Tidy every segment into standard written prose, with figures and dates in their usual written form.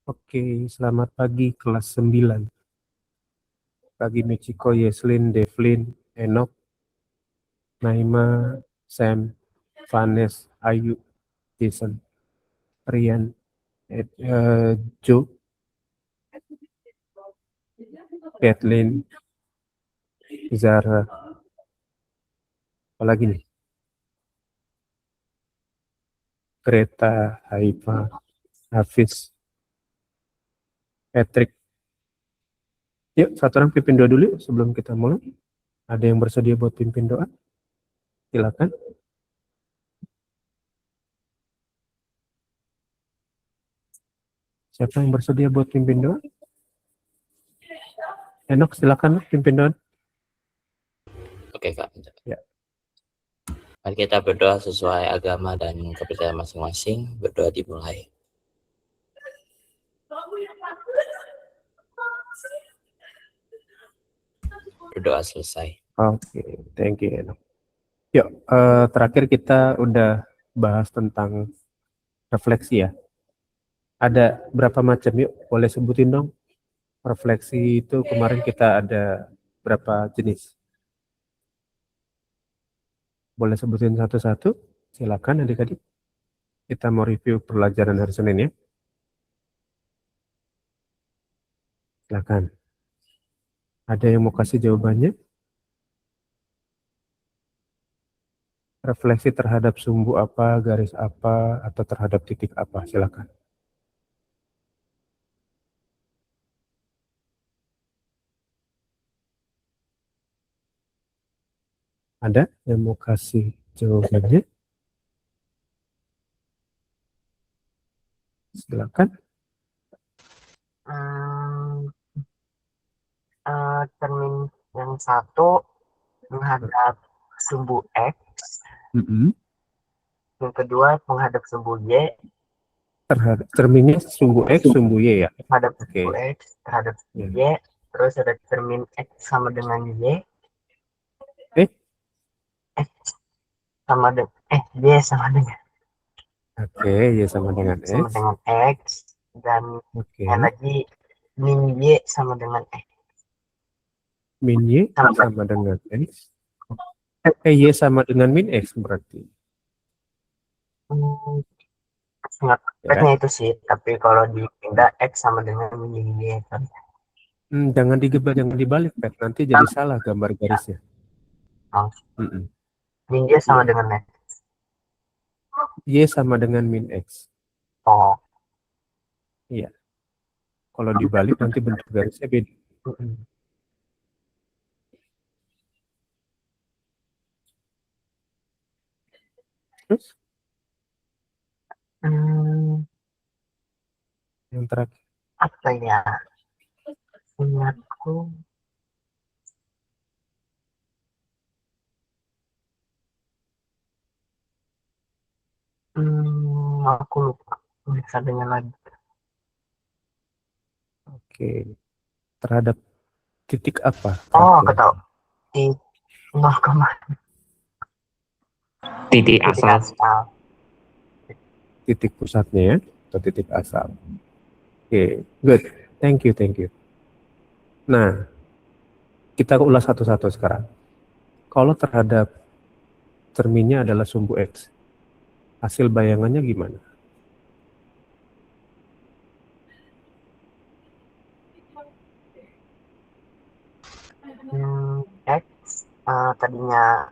Oke, selamat pagi kelas 9. Pagi Michiko, Yeslin, Devlin, Enoch, Naima, Sam, Vanes, Ayu, Jason, Rian, Joe, Kathleen, Zara, apalagi nih? Greta, Haifa, Hafiz, Patrick. Yuk, satu orang pimpin doa dulu sebelum kita mulai. Ada yang bersedia buat pimpin doa? Silakan. Siapa yang bersedia buat pimpin doa? Enoch, silakan pimpin doa. Oke Kak. Ya. Mari kita berdoa sesuai agama dan kepercayaan masing-masing. Berdoa dimulai. Berdoa selesai. Oke, thank you Enoch. Yuk, terakhir kita udah bahas tentang refleksi ya. Ada berapa macam, yuk boleh sebutin dong. Refleksi itu kemarin kita ada berapa jenis? Boleh sebutin satu-satu? Silakan adik-adik. Kita mau review pelajaran hari Senin ya. Silakan. Ada yang mau kasih jawabannya? Refleksi terhadap sumbu apa, garis apa, atau terhadap titik apa? Silakan. Ada yang mau kasih jawabannya? Silakan. Termin yang satu menghadap sumbu X, yang kedua menghadap sumbu Y, Terhadap terminnya sumbu X, sumbu Y ya. menghadap Oke. sumbu X terhadap sumbu Y, terus ada termin X sama dengan Y, X sama dengan Y sama dengan Oke, Y sama dengan X. X, dan lagi min Y sama dengan X. Min Y sama dengan X. Y sama dengan min X berarti. Sebenarnya itu sih, tapi kalau dipindah X sama dengan min Y kan. Jangan dibalik, Pet. Nanti jadi salah gambar garisnya. Min Y sama dengan X. Y sama dengan min X. Oh. Iya. Kalau dibalik nanti bentuk garisnya beda. Terus? Yang terakhir. Apa ya? Ingatku. Aku lupa. Bisa dengan lagi. Oke. Terhadap titik apa? Oh, aku tahu. Di 0, titik asal. Titik pusatnya ya, atau titik asal. Oke, good. Thank you. Nah, kita ulas satu-satu sekarang. Kalau terhadap terminnya adalah sumbu X, hasil bayangannya gimana? X tadinya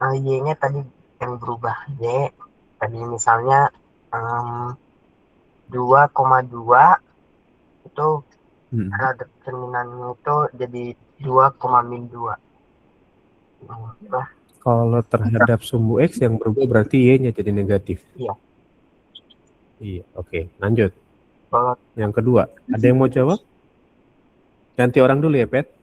Y-nya tadi yang berubah. Y tadi misalnya 2,2 itu terhadap terminannya itu jadi 2,-2. Kalau terhadap sumbu X yang berubah berarti Y-nya jadi negatif. Iya. Iya, oke. Lanjut. Yang kedua, ada yang mau jawab? Ganti orang dulu ya, Pet.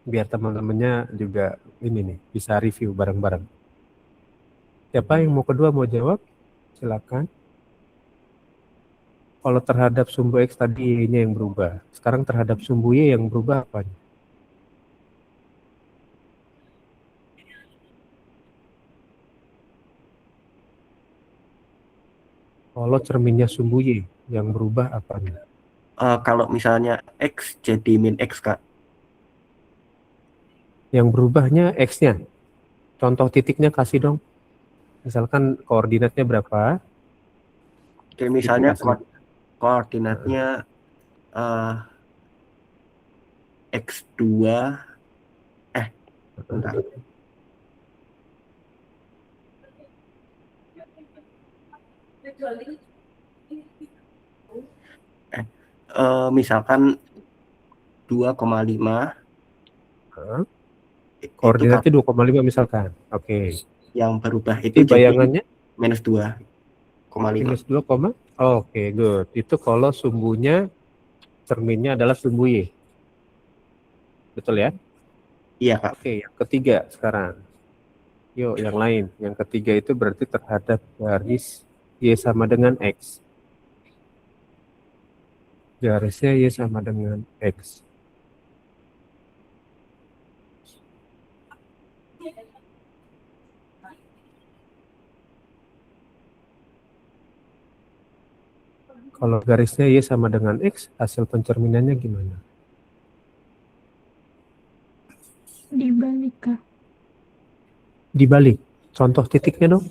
Biar teman-temannya juga ini nih, bisa review bareng-bareng. Siapa yang mau kedua mau jawab? Silakan. Kalau terhadap sumbu X tadi Y-nya yang berubah. Sekarang terhadap sumbu Y yang berubah apa? Kalau cerminnya sumbu Y, Yang berubah apa nih? Kalau misalnya X jadi min X, Kak. Yang berubahnya X-nya. Contoh titiknya kasih dong. Misalkan koordinatnya berapa, Oke, titik misalnya kasih. koordinatnya eh, X2, bentar. Misalkan 2,5 Hah? itu Koordinatnya 2,5 misalkan. Oke. yang berubah itu Jadi jadi bayangannya minus 2,5. minus 2, oke, good. Itu kalau sumbunya cerminnya adalah sumbu Y. Betul ya? Iya, Kak. Oke, yang ketiga sekarang. Yuk, yang lain. Yang ketiga itu berarti terhadap garis Y sama dengan X. Garisnya Y sama dengan X. Kalau garisnya Y sama dengan X, hasil pencerminannya gimana? Dibalik, Kak. Dibalik. Contoh titiknya dong.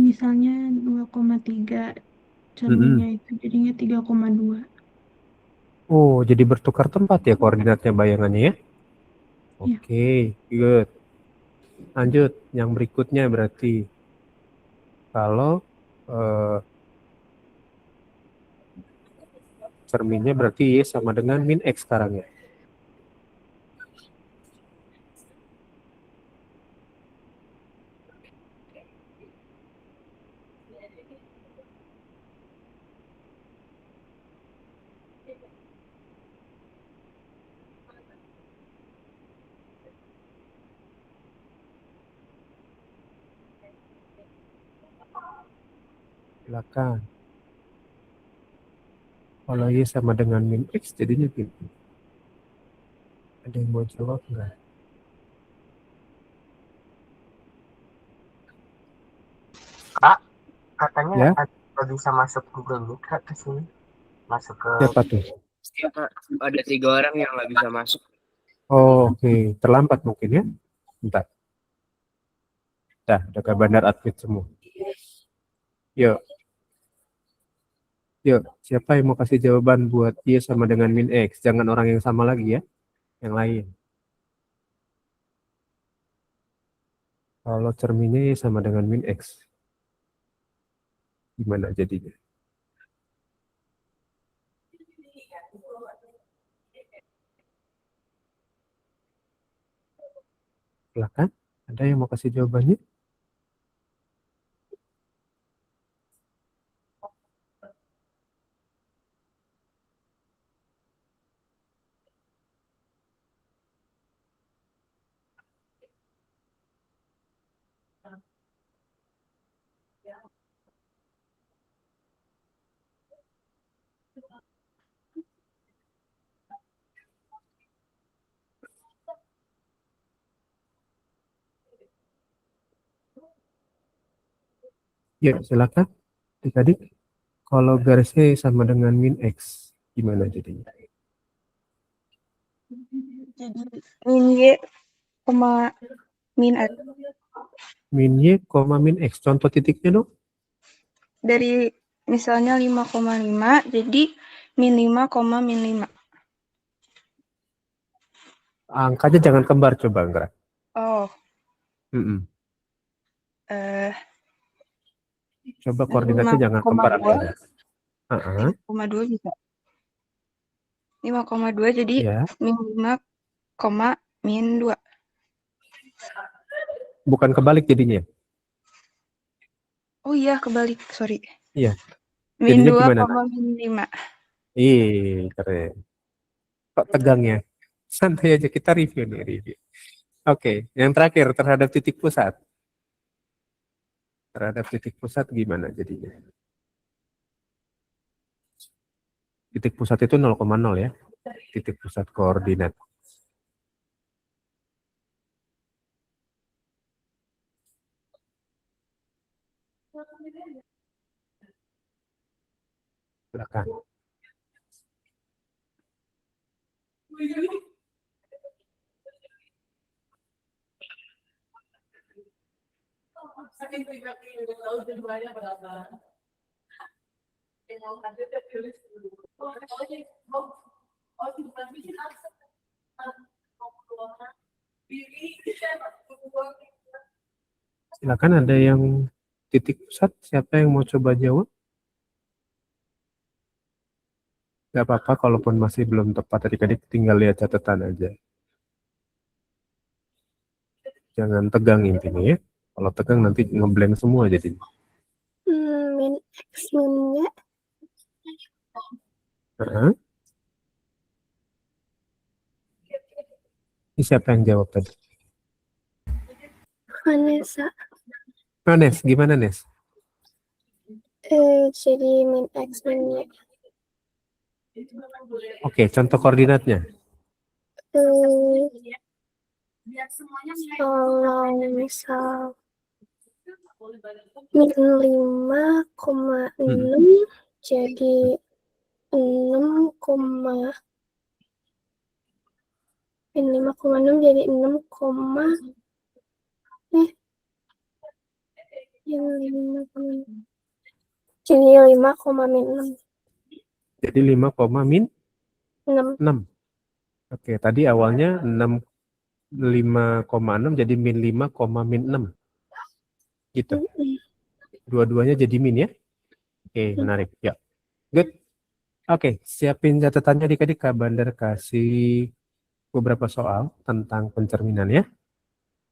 Misalnya 2,3 cerminnya itu jadinya 3,2. Oh, jadi bertukar tempat ya koordinatnya bayangannya ya? Iya. Oke, good. Lanjut, yang berikutnya berarti kalau cerminnya berarti Y sama dengan min X sekarang ya. Silakan. Kalau Y sama dengan min X jadinya gini. Ada yang mau jawab nggak? Kak, katanya Ya, ada bisa masuk Google Meet Kak ke sini. Masuk ke siapa tuh? Iya, Kak. Ada 3 orang yang nggak bisa masuk. Oh, oke. Terlambat mungkin ya. Bentar. Udah ke bandar admin semua. Yuk, yuk. Siapa yang mau kasih jawaban buat Y sama dengan min X? Jangan orang yang sama lagi ya. Yang lain. Kalau cerminnya Y sama dengan min X. Gimana jadinya? Silakan. Ada yang mau kasih jawabannya? Ya, silakan. Tadi kalau garisnya sama dengan min X, gimana jadinya? Jadi min Y, min X. Min Y, min X. Contoh titiknya dong. Dari misalnya 5,5 jadi min 5, min 5. Angkanya jangan kembar coba, Anggra. Oh, Mm-mm. eh Coba koordinatnya jangan kembar angkanya. 5,2 bisa. 5,2 jadi Ya, min 5, min 2. bukan kebalik jadinya. Oh iya, kebalik, sorry. Iya. Min Jadinya 2, gimana? min 5. Ih, keren. Kok tegang ya? Santai aja, kita review nih, review. Oke, yang terakhir terhadap titik pusat. Terhadap titik pusat gimana jadinya? Titik pusat itu 0,0 ya. Titik pusat koordinat. Silakan. Silakan, ada yang titik pusat, siapa yang mau coba jawab? Gak apa-apa, kalaupun masih belum tepat adik-adik tinggal lihat catatan aja. Jangan tegang intinya ya. Kalau tegang nanti ngeblank semua jadi. Min X minnya Heeh. Ini siapa yang jawab tadi? Vanessa. Oh, Nes, gimana Nes? Jadi min X minnya Oke, contoh koordinatnya. kalau misal min 5,6 jadi 6, min 5,6 jadi 6, yang 5,6 jadi 5, min 6. Jadi 5, min 6. 6. Oke, tadi awalnya 5,6 jadi min 5, min 6. Gitu. Dua-duanya jadi min ya. Oke, menarik. Ya. Good. Oke, siapin catatannya adik-adik. Kak Bandar kasih beberapa soal tentang pencerminan ya.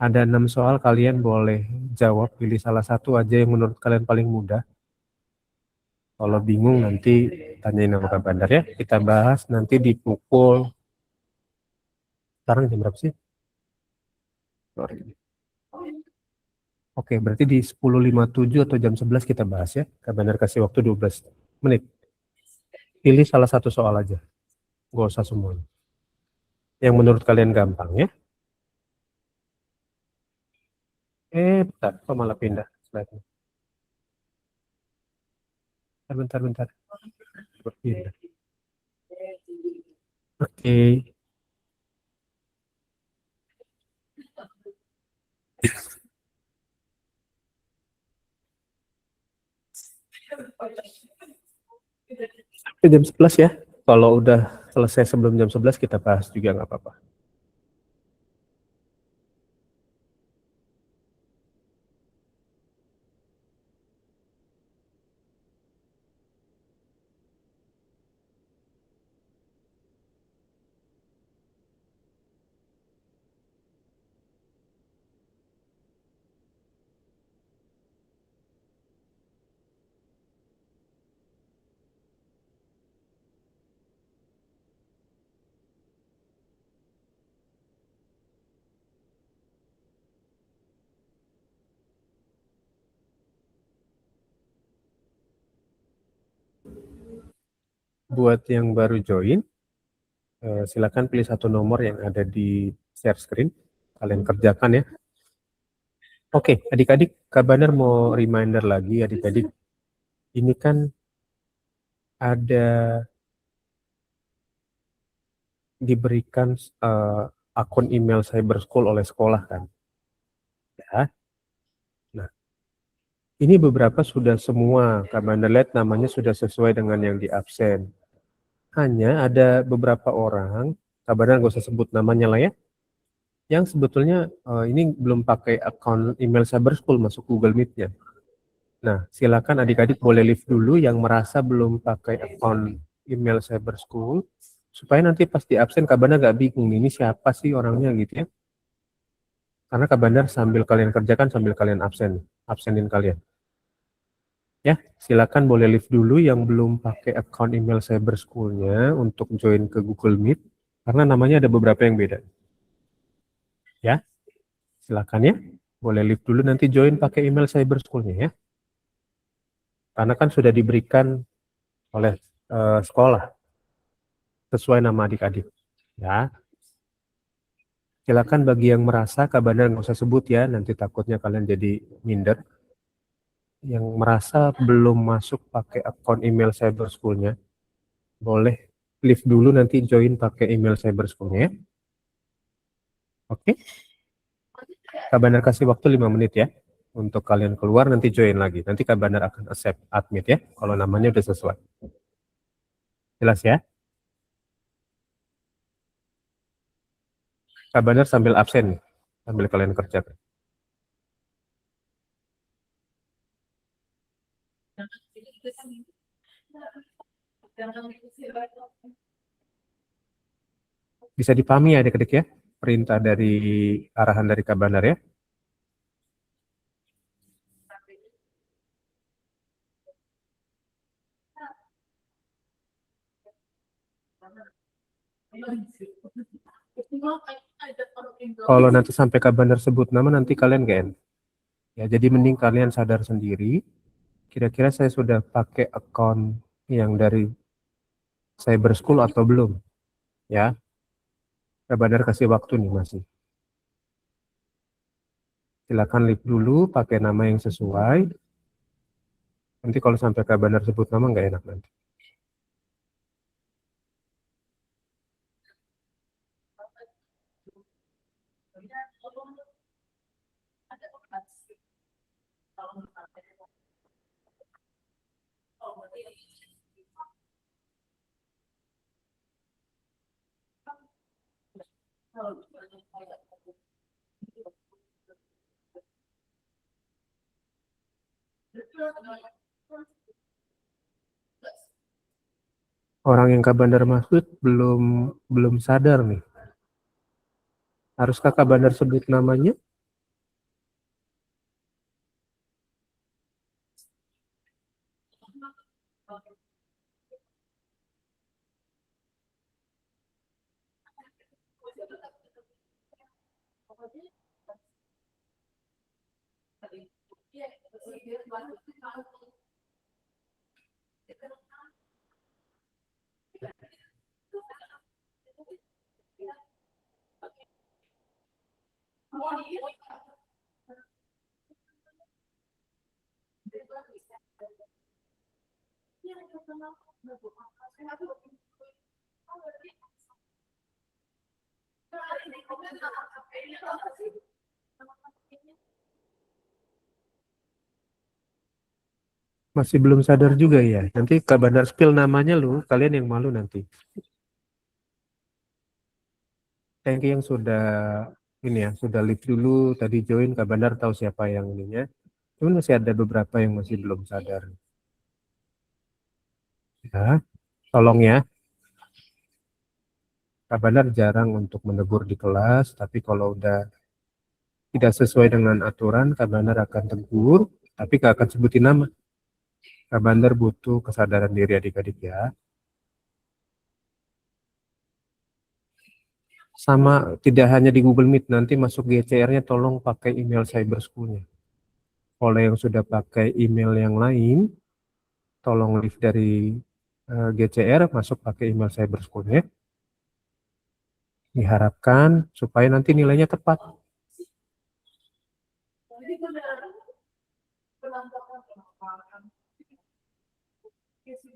Ada 6 soal, kalian boleh jawab, pilih salah satu aja yang menurut kalian paling mudah. Kalau bingung nanti tanyain sama Kak Bandar ya. Kita bahas nanti di pukul, sekarang jam berapa sih? Oke, berarti di 10.57 atau jam 11 kita bahas ya. Kak Bandar kasih waktu 12 menit. Pilih salah satu soal aja. Gak usah semuanya. Yang menurut kalian gampang ya. Bentar, kok malah pindah slide-nya? Bentar. Berpindah. Oke. Sampai jam 11 ya. Kalau udah selesai sebelum jam 11 kita bahas juga nggak apa-apa. Buat yang baru join, silakan pilih satu nomor yang ada di share screen. Kalian kerjakan ya. Oke, adik-adik, Kak Bandar mau reminder lagi adik-adik. Ini kan ada diberikan akun email Cyber School oleh sekolah kan. Ya. Nah, ini beberapa sudah semua Kak Bandar lihat namanya sudah sesuai dengan yang di absen. Hanya ada beberapa orang, Kak Bandar nggak usah sebut namanya lah ya, yang sebetulnya ini belum pakai akun email Cyber School masuk Google Meet-nya. Nah, silakan adik-adik boleh leave dulu yang merasa belum pakai akun email Cyber School, supaya nanti pas di absen Kak Bandar nggak bingung, ini siapa sih orangnya gitu ya. Karena Kak Bandar sambil kalian kerjakan, sambil kalian absenin kalian. Ya, silakan boleh leave dulu yang belum pakai akun email Cyber School-nya untuk join ke Google Meet, karena namanya ada beberapa yang beda. Ya, silakan ya, boleh leave dulu nanti join pakai email Cyber School-nya ya. Karena kan sudah diberikan oleh sekolah sesuai nama adik-adik. Ya, silakan bagi yang merasa Kak Bandar nggak usah sebut ya, nanti takutnya kalian jadi minder. yang merasa belum masuk pakai akun email Cyber School-nya, boleh leave dulu, nanti join pakai email Cyber School-nya ya. Oke. Kak Bandar kasih waktu 5 menit ya. Untuk kalian keluar nanti join lagi. Nanti Kak Bandar akan accept admit ya. Kalau namanya udah sesuai. Jelas ya? Kak Bandar sambil absen nih. Sambil kalian kerja. Bisa dipahami ya adik-adik ya. Perintah dari arahan dari Kak Bandar ya. Kalau nanti sampai Kak Bandar sebut nama nanti kalian gak enak. Ya, jadi mending kalian sadar sendiri. Kira-kira saya sudah pakai akun yang dari Cyber School atau belum? Ya. Kak Bandar kasih waktu nih masih. Silakan leave dulu, pakai nama yang sesuai. Nanti kalau sampai Kak Bandar sebut nama nggak enak nanti. Orang yang Kak Bandar maksud belum sadar nih. Haruskah Kak Bandar sebut namanya? Masih belum sadar juga ya. Nanti Kak Bandar spill namanya lu, kalian yang malu nanti. Thank you yang sudah ini ya, sudah leave dulu, tadi join, Kak Bandar tahu siapa yang ininya. Cuman masih ada beberapa yang masih belum sadar. Ya, tolong ya. Kak Bandar jarang untuk menegur di kelas, tapi kalau udah tidak sesuai dengan aturan, Kak Bandar akan tegur, tapi Kak akan sebutin nama. Kak Bandar butuh kesadaran diri adik-adik ya. Sama tidak hanya di Google Meet, nanti masuk GCR-nya tolong pakai email Cyber School-nya. Kalau yang sudah pakai email yang lain, tolong leave dari GCR, masuk pakai email Cyber School-nya. Diharapkan supaya nanti nilainya tepat.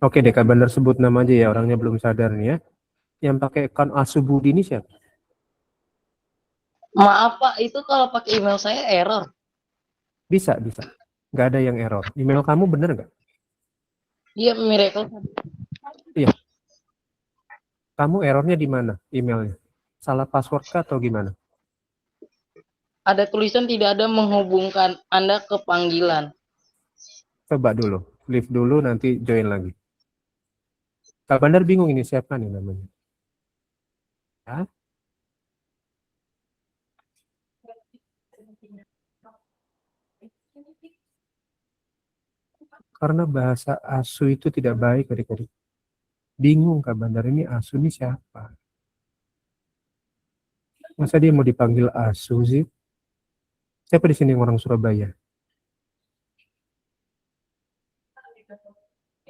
Oke deh, Kak Bandar sebut nama aja ya, orangnya belum sadar nih ya. Yang pakai akun Asubudi ini siapa? Maaf Pak, itu kalau pakai email saya error. Bisa. Nggak ada yang error. Email kamu bener nggak? Iya, Miracle. Iya. Kamu errornya di mana emailnya? Salah password kah atau gimana? Ada tulisan tidak ada menghubungkan Anda ke panggilan. Coba dulu, leave dulu, nanti join lagi. Kak Bandar bingung ini siapa nih namanya? Ya. Karena bahasa asu itu tidak baik adik-adik. Bingung Kak Bandar, ini asu ini siapa? Masa dia mau dipanggil asu sih? Siapa di sini yang orang Surabaya?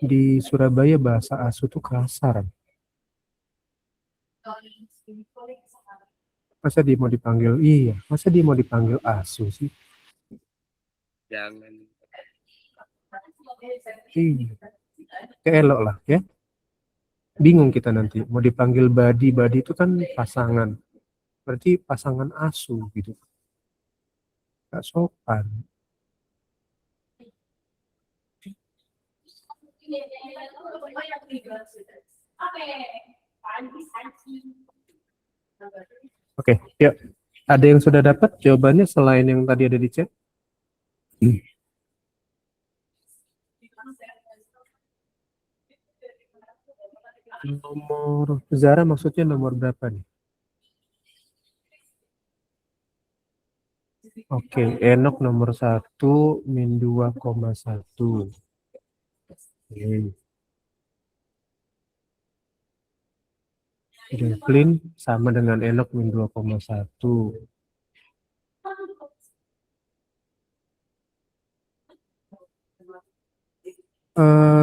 Di Surabaya bahasa asu itu kasar. Masa dia mau dipanggil, masa dia mau dipanggil asu sih? Jangan. Iya. Keelok lah ya. Bingung kita nanti mau dipanggil badi itu kan pasangan, berarti pasangan asu gitu, nggak sopan. Oke, yuk. Ada yang sudah dapat jawabannya selain yang tadi ada di chat? Nomor Zara maksudnya nomor berapa nih? Oke, Enok nomor 1 min 2,1. Oke. Devlin sama dengan Enok min 2,1.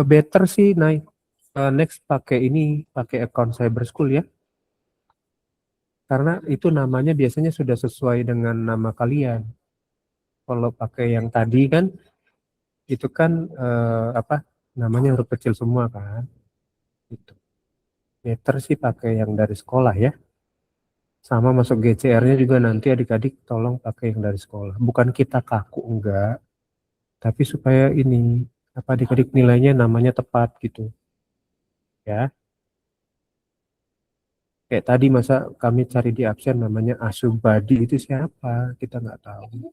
Better sih naik. Next pakai ini, pakai account Cyber School ya. Karena itu namanya biasanya sudah sesuai dengan nama kalian. Kalau pakai yang tadi kan, itu kan apa namanya huruf kecil semua kan. Itu. Better sih pakai yang dari sekolah ya. Sama masuk GCR-nya juga nanti adik-adik tolong pakai yang dari sekolah. Bukan kita kaku enggak, tapi supaya ini apa adik-adik nilainya namanya tepat gitu. Ya. Kayak tadi masa kami cari di absen namanya Asubadi itu siapa? Kita nggak tahu.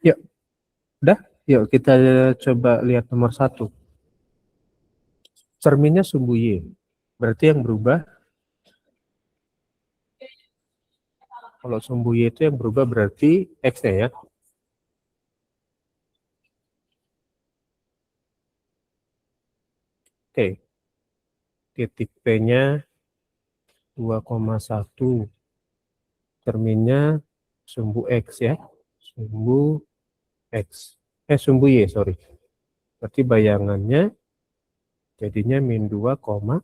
Yuk, udah? Yuk kita coba lihat nomor 1. Cerminnya sumbu Y. Berarti yang berubah, kalau sumbu Y itu yang berubah berarti X-nya ya. Oke. Titik P-nya 2,1. Cerminnya sumbu X ya. Sumbu X. Sumbu Y, sorry. Berarti bayangannya jadinya min 2,1.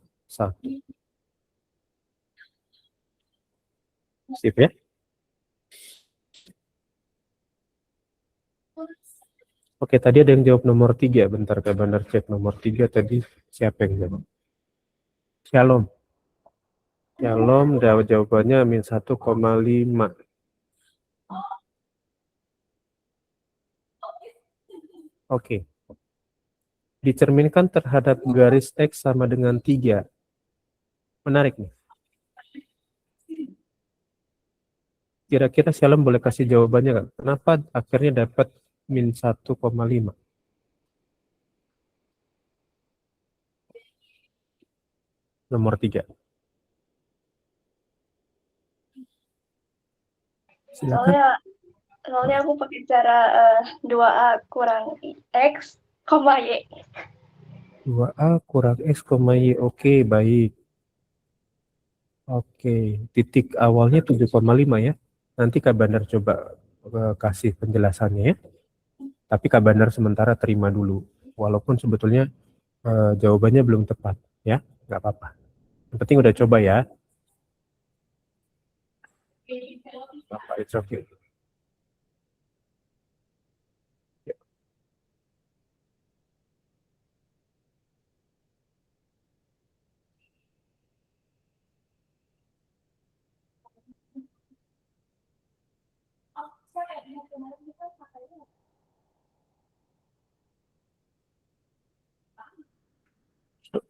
Sip ya. Oke, tadi ada yang jawab nomor 3. Bentar, Kak Bandar cek nomor 3 tadi siapa yang jawab? Shalom. Shalom, jawabannya min 1,5. Oke. Dicerminkan terhadap garis X sama dengan 3. Menarik nih. Kira-kira Shalom boleh kasih jawabannya kan? Kenapa akhirnya dapat min 1,5? Nomor 3. Silakan. Soalnya aku pakai cara 2A kurang X, Y. 2A kurang X, Y. Oke, baik. Oke, titik awalnya 7,5 ya. Nanti Kak Bandar coba kasih penjelasannya ya. Tapi Kak Bandar sementara terima dulu. Walaupun sebetulnya jawabannya belum tepat ya. Nggak apa-apa. Yang penting udah coba ya. Bapak, it's okay.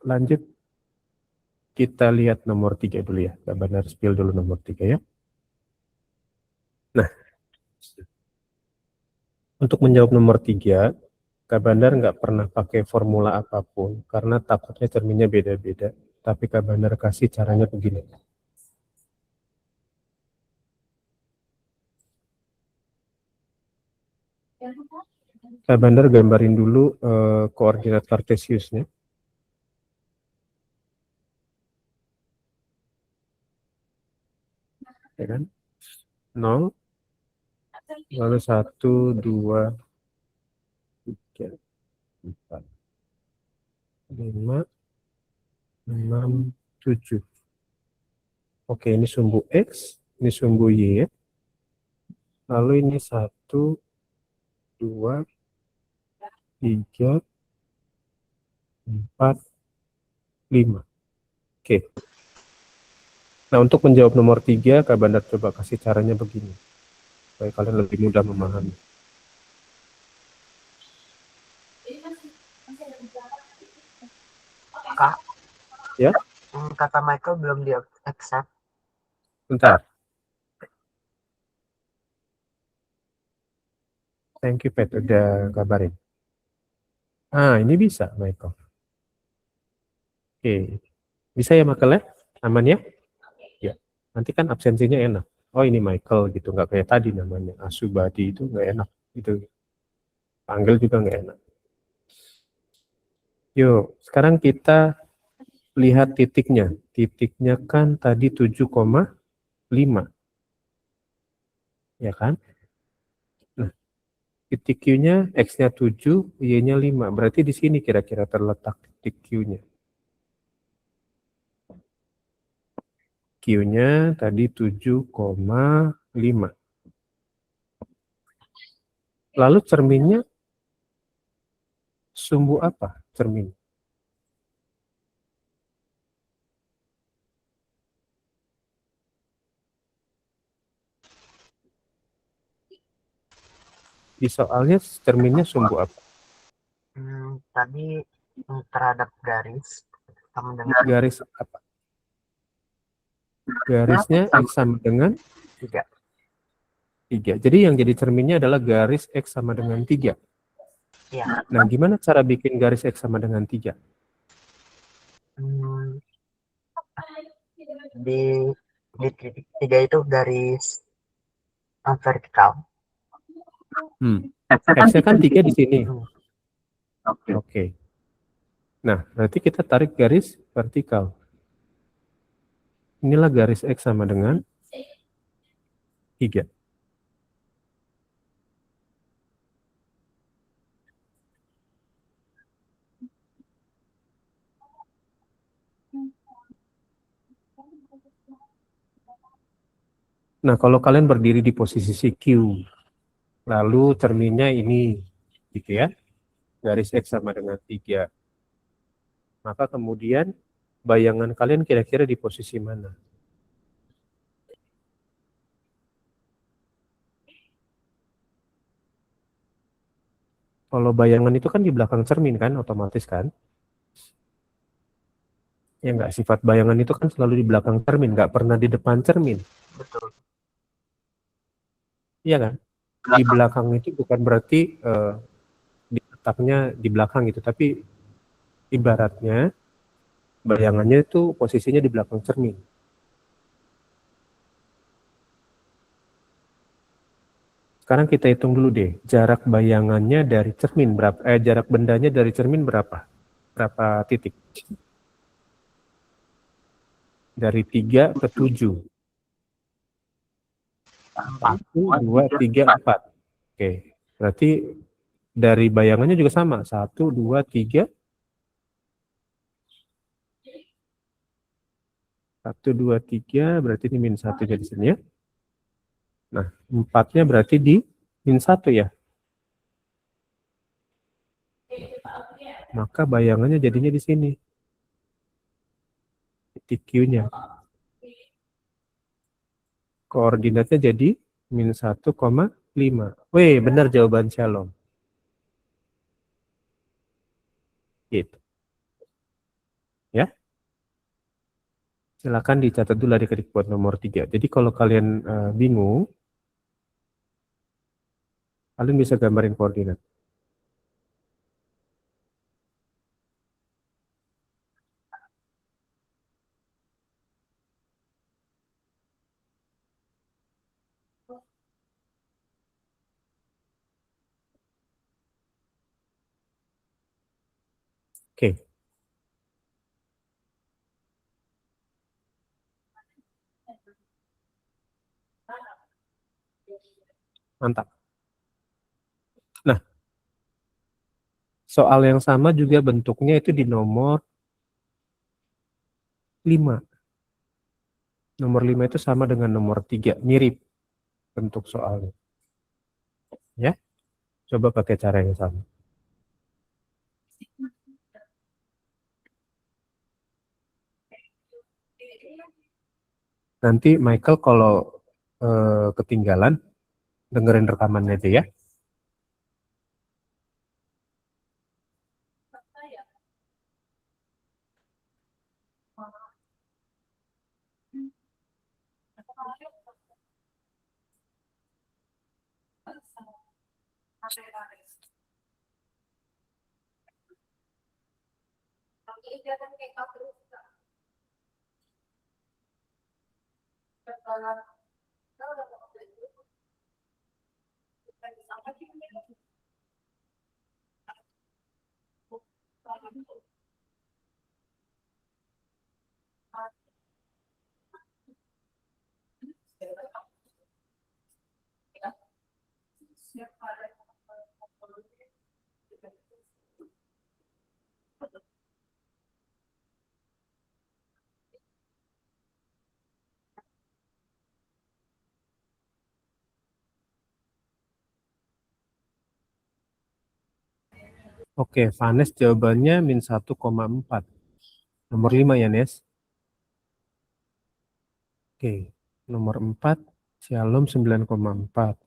Lanjut. Kita lihat nomor 3 dulu ya. Kak Bandar spill dulu nomor 3 ya. Nah, untuk menjawab nomor 3, Kak Bandar nggak pernah pakai formula apapun karena takutnya cerminnya beda-beda. Tapi Kak Bandar kasih caranya begini. Kak Bandar gambarin dulu koordinat kartesiusnya. Ya kan? 0, lalu 1, 2, 3, 4, 5, 6, 7. Oke, ini sumbu X, ini sumbu Y. Lalu ini 1, 2, 3, 4, 5. Oke. Nah, untuk menjawab nomor 3, Kak Bandar coba kasih caranya begini. Supaya kalian lebih mudah memahami. Kak. Ya? Kata Michael belum di accept. Bentar. Thank you, Pet. Udah kabarin. Ini bisa, Michael. Oke. Bisa ya, Michael ya? Aman ya? Ya. Nanti kan absensinya enak. Oh, ini Michael gitu. Nggak kayak tadi namanya. Asubadi itu nggak enak. Gitu. Panggil juga nggak enak. Yuk, sekarang kita lihat titiknya. Titiknya kan tadi 7,5. Ya kan? Nah, titik Q-nya X-nya 7, Y-nya 5. Berarti di sini kira-kira terletak titik Q-nya. Q-nya tadi 7,5. Lalu cerminnya sumbu apa cermin? Di soalnya cerminnya sumbu apa? Tadi terhadap garis sama dengan Garis apa? Garisnya X sama dengan 3. 3. Jadi yang jadi cerminnya adalah garis X sama dengan 3. Ya. Nah, gimana cara bikin garis X sama dengan 3? Di titik 3 itu garis vertikal. X-nya kan 3 di sini. Oke. Oke. Nah, berarti kita tarik garis vertikal. Inilah garis X sama dengan 3. Nah, kalau kalian berdiri di posisi Q, lalu cerminnya ini, gitu ya, garis X sama dengan 3. Maka kemudian bayangan kalian kira-kira di posisi mana? Kalau bayangan itu kan di belakang cermin kan, otomatis kan? Ya nggak, sifat bayangan itu kan selalu di belakang cermin, nggak pernah di depan cermin. Betul. Iya kan? Di belakang itu bukan berarti letaknya di belakang gitu, tapi ibaratnya bayangannya itu posisinya di belakang cermin. Sekarang kita hitung dulu deh, jarak bayangannya dari cermin berapa? Jarak bendanya dari cermin berapa? Berapa titik? Dari 3 ke 7. 1, 2, 3, 4. Oke, berarti dari bayangannya juga sama. 1, 2, 3. 1, 2, 3, berarti ini min 1 jadi sini ya. Nah, 4-nya berarti di min 1 ya. Maka bayangannya jadinya di sini. Titik Q-nya. Koordinatnya jadi min 1,5. Wih, benar jawaban Shalom. Gitu. Ya. Silakan dicatat dulu adik-adik buat nomor 3. Jadi kalau kalian bingung, kalian bisa gambarin koordinat. Oke. Mantap. Nah, soal yang sama juga bentuknya itu di nomor 5. Nomor 5 itu sama dengan nomor 3, mirip bentuk soalnya. Ya, coba pakai cara yang sama. Nanti Michael kalau ketinggalan, dengerin rekamannya aja ya. Oke, Vanes jawabannya min 1,4. Nomor 5 ya, Nes. Oke, nomor 4, Shalom 9,4.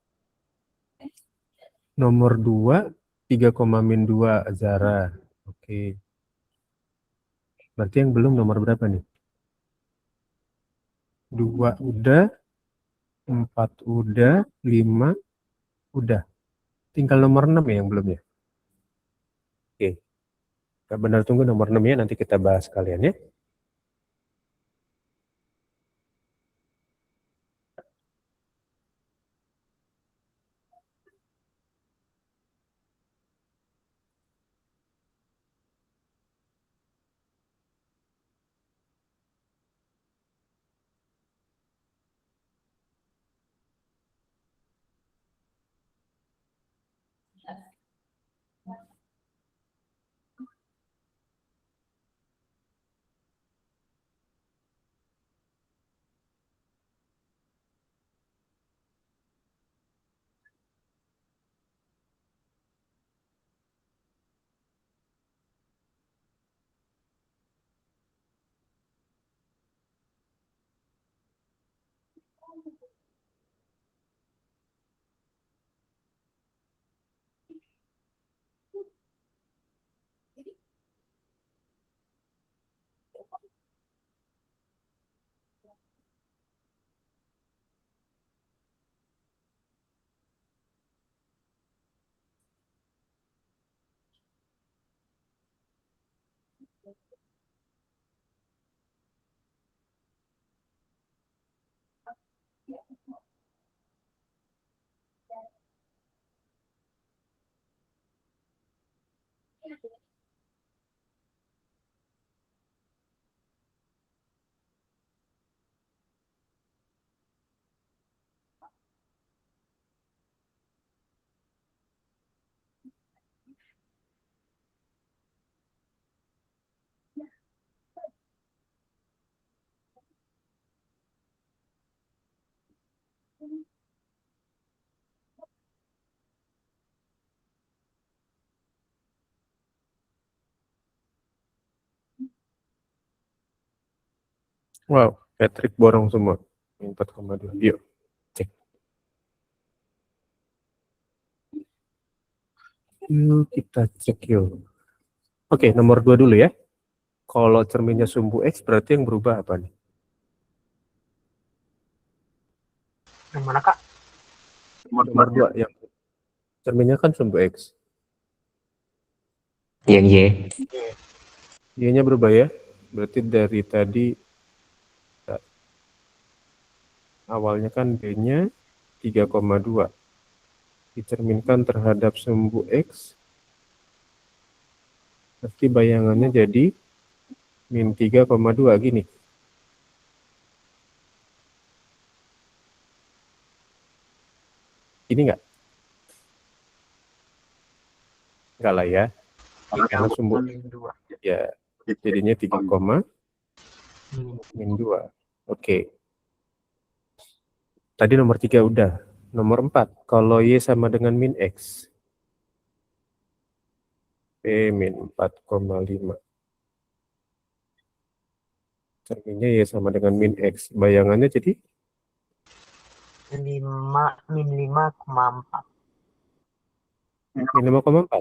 Nomor 2, 3,-2 Zara. Oke. Berarti yang belum nomor berapa nih? 2 udah, 4 udah, 5 udah. Tinggal nomor 6 ya yang belum ya? Oke. Kita benar tunggu nomor 6 ya, nanti kita bahas kalian ya. Wow, Patrick borong semua. 4,2. Yuk, cek. Yuk, kita cek yuk. Oke, nomor 2 dulu ya. Kalau cerminnya sumbu X, berarti yang berubah apa nih? Yang mana, Kak? Nomor 2, yang cerminnya kan sumbu X. Yang Y. Y-nya berubah ya. Berarti dari tadi awalnya kan B-nya 3,2. Dicerminkan terhadap sumbu X. Berarti bayangannya jadi min 3,2 gini. Ini enggak? Enggak lah ya. Karena sumbu ya jadinya 3, min 2. Oke. Tadi nomor 3 udah. Nomor 4, kalau Y sama dengan min X. P min 4,5. Cerminnya Y sama dengan min X. Bayangannya jadi 5 min 5,4. min 5,4.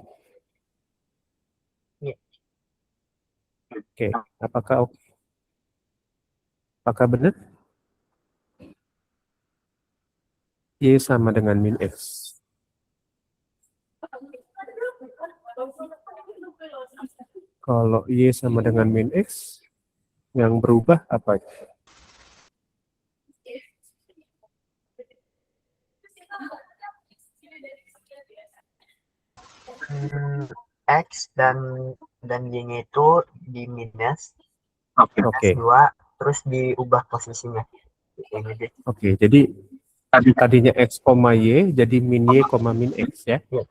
Iya. Oke, apakah oke? Apakah benar? Y sama dengan min X. Kalau Y sama dengan min X, yang berubah apa? X dan Y-nya itu di minus Oke. S2 terus diubah posisinya. Oke, jadi tadinya X, Y jadi min Y, min X ya? Iya.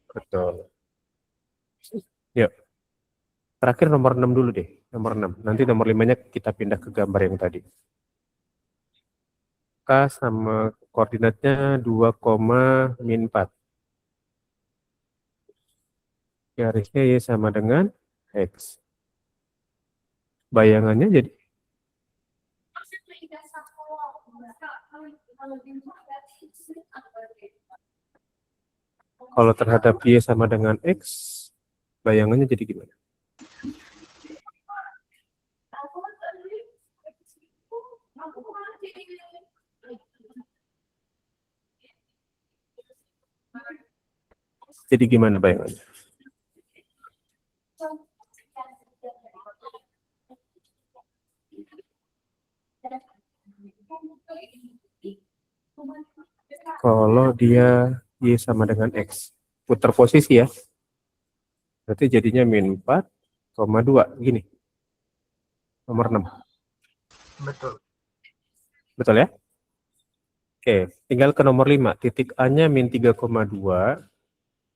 Betul. Yuk. Terakhir nomor 6 dulu deh. Nomor 6. Nanti nomor 5-nya kita pindah ke gambar yang tadi. K sama koordinatnya 2, min 4. Garisnya Y sama dengan X. Bayangannya jadi kalau terhadap Y sama dengan X, bayangannya jadi gimana? Jadi gimana bayangannya? Kalau dia Y sama dengan X, putar posisi ya. Berarti jadinya min 4,2 gini. Nomor 6. Betul. Betul ya? Oke, tinggal ke nomor 5. Titik A-nya min 3,2.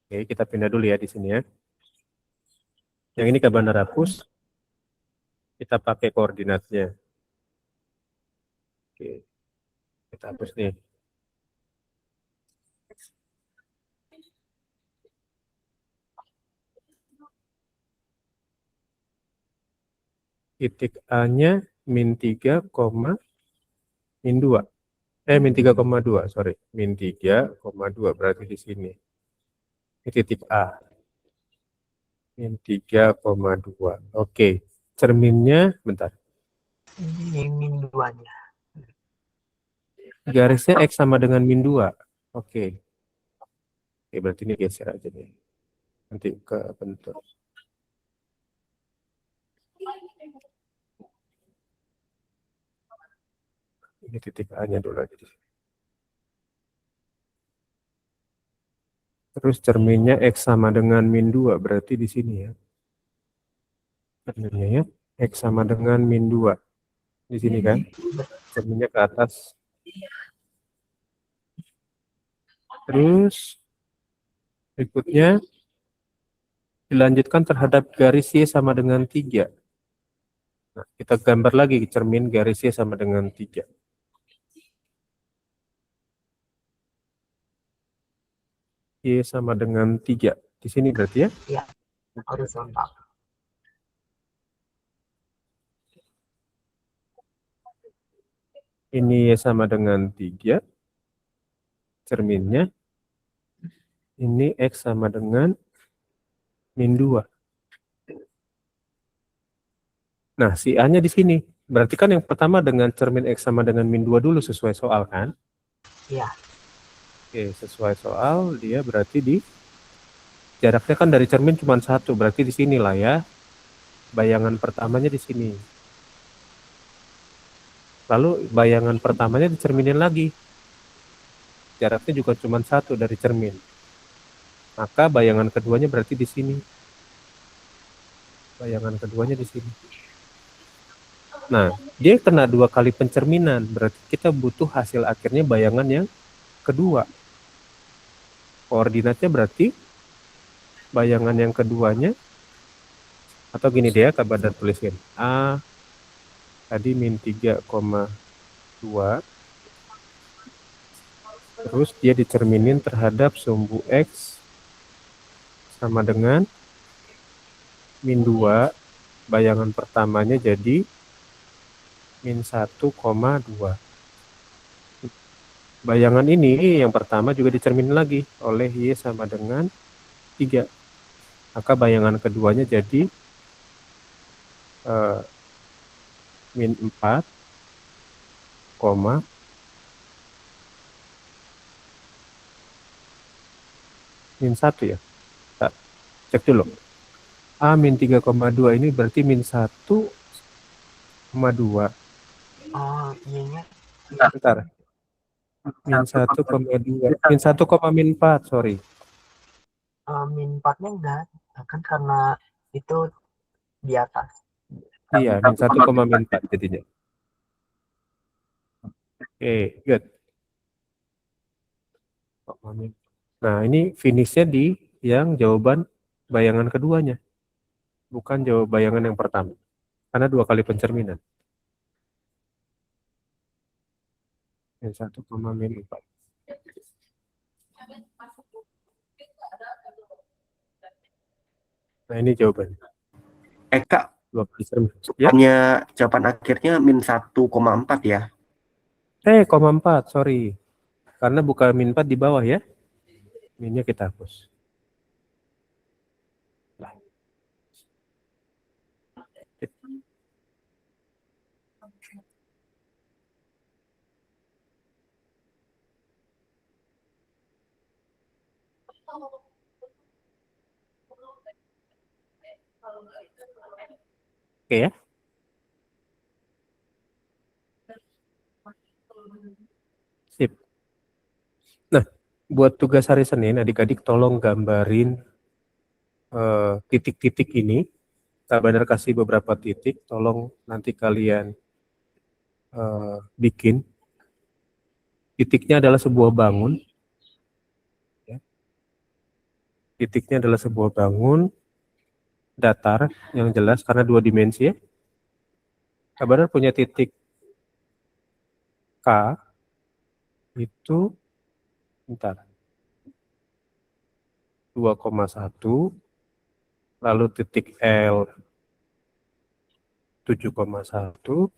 Oke, kita pindah dulu ya di sini ya. Yang ini ke Bandar Hapus. Kita pakai koordinatnya. Oke. Kita hapus nih. Titik A-nya min 3, min 2. Min 3,2, sorry. Min 3,2 berarti di sini. Ini titik A. Min 3,2. Oke. Cerminnya, bentar. Ini min 2-nya. Garisnya X sama dengan min 2. Oke. Oke, berarti ini geser aja nih. Nanti ke bentuk. Ini titik A-nya dulu aja. Terus cerminnya X sama dengan min 2, berarti di sini ya. Cerminnya ya, X sama dengan min 2. Di sini kan, cerminnya ke atas. Terus, berikutnya, dilanjutkan terhadap garis Y sama dengan 3. Nah, kita gambar lagi cermin garis Y sama dengan 3. Y sama dengan 3. Di sini berarti ya? Iya, horizontal. Ini Y sama dengan 3. Cerminnya. Ini X sama dengan min 2. Nah, si A-nya di sini. Berarti kan yang pertama dengan cermin X sama dengan min 2 dulu sesuai soal kan? Iya. Oke, sesuai soal dia berarti di jaraknya kan dari cermin cuma 1, berarti di sini lah ya. Bayangan pertamanya di sini. Lalu bayangan pertamanya dicerminin lagi. Jaraknya juga cuma 1 dari cermin. Maka bayangan keduanya berarti di sini. Bayangan keduanya di sini. Nah, dia kena 2 kali pencerminan, berarti kita butuh hasil akhirnya bayangan yang kedua. Koordinatnya berarti bayangan yang keduanya, atau gini deh ya, Kak Badar tulisin. A tadi min 3,2 Terus dia dicerminin terhadap sumbu X sama dengan min 2. Bayangan pertamanya jadi min 1,2. Bayangan ini yang pertama juga dicerminin lagi oleh Y sama dengan 3. Maka bayangan keduanya jadi min 4, min 1 ya. Kita cek dulu. A min 3,2 ini berarti min 1,2. Oh, iya. Bentar. Min 1,2. Min 1,4, sorry. Min 4-nya enggak. Kan karena itu di atas. Iya, min 1,4 jadinya. Oke, good. Nah, ini finishnya di yang jawaban bayangan keduanya. Bukan jawab bayangan yang pertama. Karena 2 kali pencerminan. Min 1,4. Nah, ini jawabannya. Kak, 2 kali cermin. Ya? hanya jawaban akhirnya min 1,4 ya? 4, sorry. Karena bukan min 4 di bawah ya. Minnya kita hapus. Nah. Oke ya. Sip. Nah, buat tugas hari Senin, adik-adik tolong gambarin titik-titik ini. Kak Bandar kasih beberapa titik, tolong nanti kalian bikin. Titiknya adalah sebuah bangun. Ya. Titiknya adalah sebuah bangun datar yang jelas karena 2 dimensi ya. Kak Bandar punya titik K itu 2,1, lalu titik L 7,1,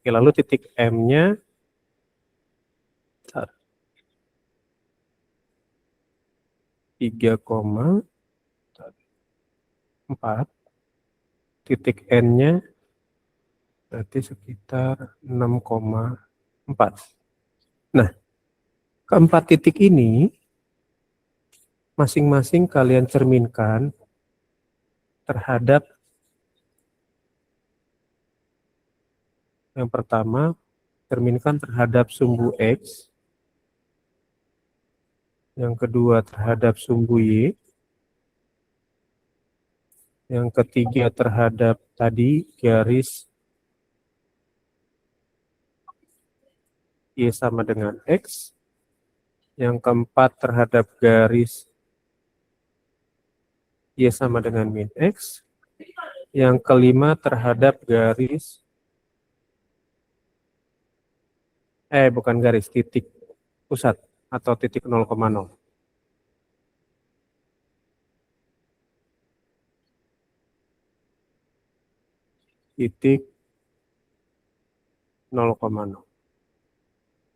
lalu titik M-nya 3,4, titik N-nya berarti sekitar 6,4. Nah, keempat titik ini masing-masing kalian cerminkan terhadap yang pertama, cerminkan terhadap sumbu X, yang kedua terhadap sumbu Y, yang ketiga terhadap tadi garis Y sama dengan X, yang keempat terhadap garis Y sama dengan min X, yang kelima terhadap garis bukan garis, titik pusat atau titik 0,0. Titik 0,0.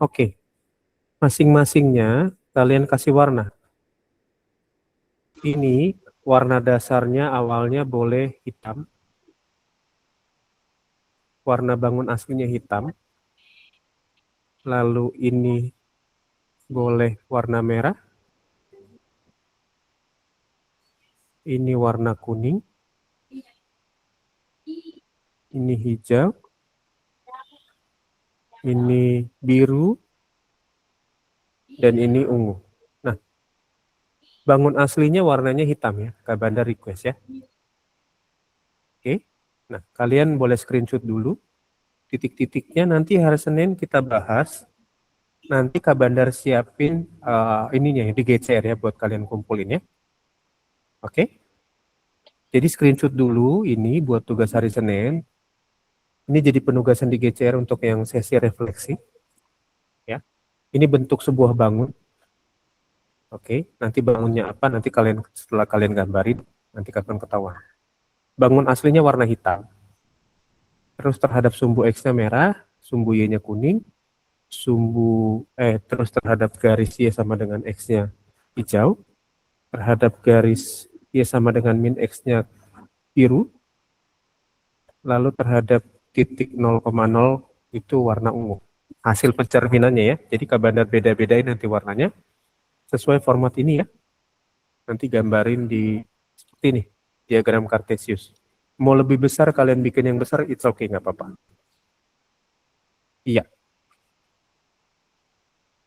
Oke. Masing-masingnya kalian kasih warna. Ini warna dasarnya awalnya boleh hitam. Warna bangun aslinya hitam. Lalu ini boleh warna merah. Ini warna kuning. Ini hijau. Ini biru. Dan ini ungu. Nah, bangun aslinya warnanya hitam ya. Kak Bandar request ya. Oke. Nah, kalian boleh screenshot dulu. Titik-titiknya nanti hari Senin kita bahas. Nanti Kak Bandar siapin ininya di GCR ya buat kalian kumpulin ya. Oke. Jadi screenshot dulu ini buat tugas hari Senin. Ini jadi penugasan di GCR untuk yang sesi refleksi. Ya. Ini bentuk sebuah bangun. Oke, nanti bangunnya apa? Nanti setelah kalian gambarin, nanti akan ketahuan. Bangun aslinya warna hitam. Terus terhadap sumbu X-nya merah, sumbu Y-nya kuning, terus terhadap garis Y sama dengan X-nya hijau, terhadap garis Y sama dengan min X-nya biru, lalu terhadap titik 0,0 itu warna ungu. Hasil pencerminannya ya, jadi Kabandar beda-bedain nanti warnanya, sesuai format ini ya. Nanti gambarin di seperti ini, diagram Cartesius. Mau lebih besar, kalian bikin yang besar, it's okay, nggak apa-apa. Iya.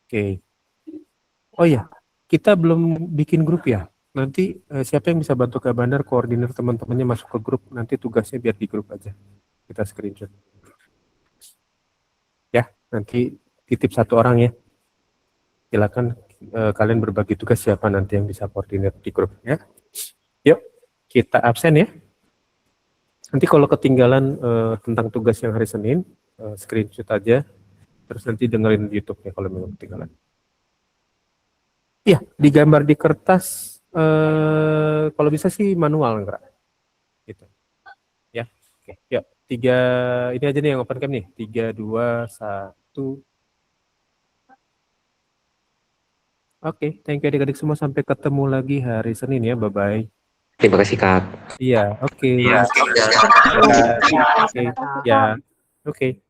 Oke. Oh iya, kita belum bikin grup ya. Nanti siapa yang bisa bantu Kabandar koordinir teman-temannya masuk ke grup, nanti tugasnya biar di grup aja. Kita screenshot. Ya, nanti titip satu orang ya. Silakan kalian berbagi tugas siapa nanti yang bisa koordinir di grup ya. Yuk, kita absen ya. Nanti kalau ketinggalan tentang tugas yang hari Senin, screenshot aja. Terus nanti dengerin di YouTube ya kalau memang ketinggalan. Iya, digambar di kertas, kalau bisa sih manual enggak? Gitu. Ya, oke. Yuk, ini aja nih yang open cam nih. 3, 2, 1. Oke, thank you adik-adik semua. Sampai ketemu lagi hari Senin ya. Bye-bye. Terima kasih Kak. Iya, oke. Iya, Oke, ya. Oke.